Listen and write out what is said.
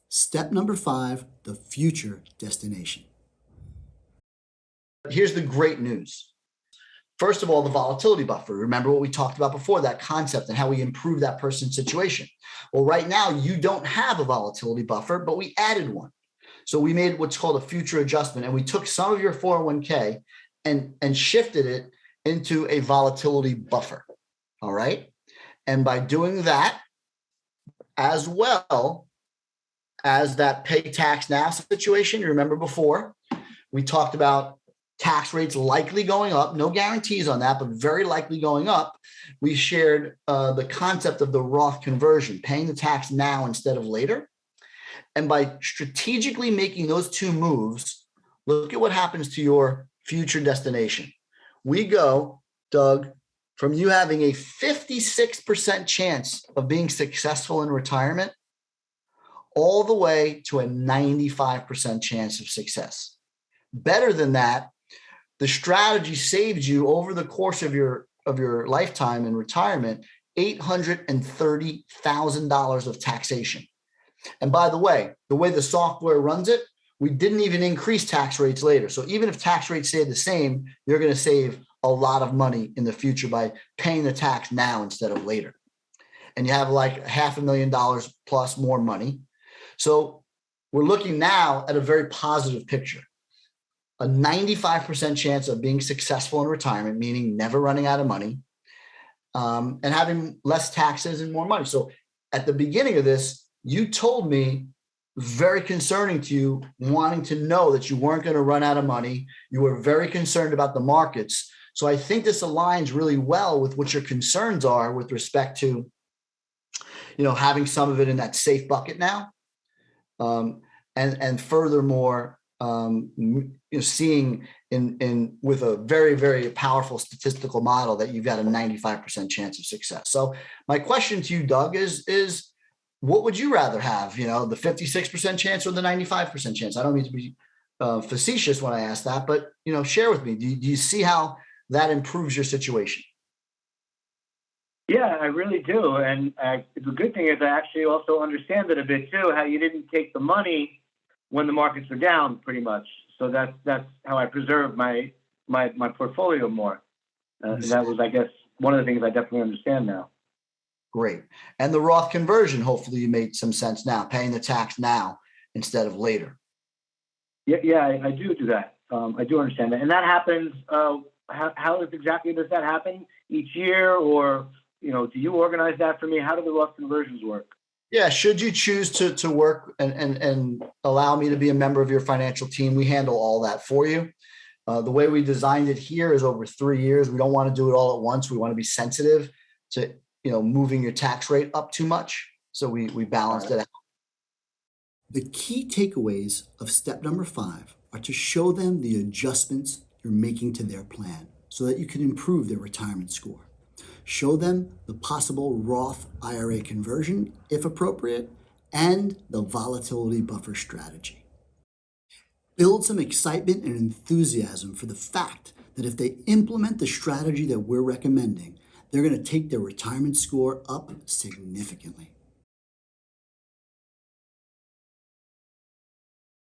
Step number 5, the future destination. Here's the great news. First of all, the volatility buffer. Remember what we talked about before, that concept and how we improve that person's situation. Well, right now, you don't have a volatility buffer, but we added one. So we made what's called a future adjustment, and we took some of your 401k and shifted it into a volatility buffer. All right. And by doing that, as well as that pay tax now situation, you remember before, we talked about tax rates likely going up, no guarantees on that, but very likely going up. We shared the concept of the Roth conversion, paying the tax now instead of later. And by strategically making those two moves, look at what happens to your future destination. We go, Doug, from you having a 56% chance of being successful in retirement all the way to a 95% chance of success. Better than that, the strategy saves you over the course of your lifetime in retirement $830,000 of taxation. And by the way the software runs it, we didn't even increase tax rates later. So even if tax rates stay the same, you're going to save a lot of money in the future by paying the tax now instead of later. And you have like $500,000 plus more money. So we're looking now at a very positive picture. A 95% chance of being successful in retirement, meaning never running out of money, and having less taxes and more money. So at the beginning of this, you told me, very concerning to you, wanting to know that you weren't going to run out of money. You were very concerned about the markets. So I think this aligns really well with what your concerns are with respect to, having some of it in that safe bucket now. And furthermore, seeing in with a very, very powerful statistical model that you've got a 95% chance of success. So my question to you, Doug, is what would you rather have, the 56% chance or the 95% chance? I don't mean to be facetious when I ask that, but, share with me. Do you see how that improves your situation? Yeah, I really do. And the good thing is I actually also understand it a bit too, how you didn't take the money when the markets are down pretty much. So that's how I preserve my portfolio more. That was, I guess, one of the things I definitely understand now. Great. And the Roth conversion, hopefully you made some sense now, paying the tax now instead of later. Yeah, I do that. I do understand that. And that happens, how exactly does that happen each year? Or, do you organize that for me? How do the Roth conversions work? Yeah, should you choose to work and allow me to be a member of your financial team, we handle all that for you. The way we designed it here is over 3 years. We don't want to do it all at once. We want to be sensitive to moving your tax rate up too much. So we balanced it out. The key takeaways of step number 5 are to show them the adjustments you're making to their plan so that you can improve their retirement score. Show them the possible Roth IRA conversion, if appropriate, and the volatility buffer strategy. Build some excitement and enthusiasm for the fact that if they implement the strategy that we're recommending, they're going to take their retirement score up significantly.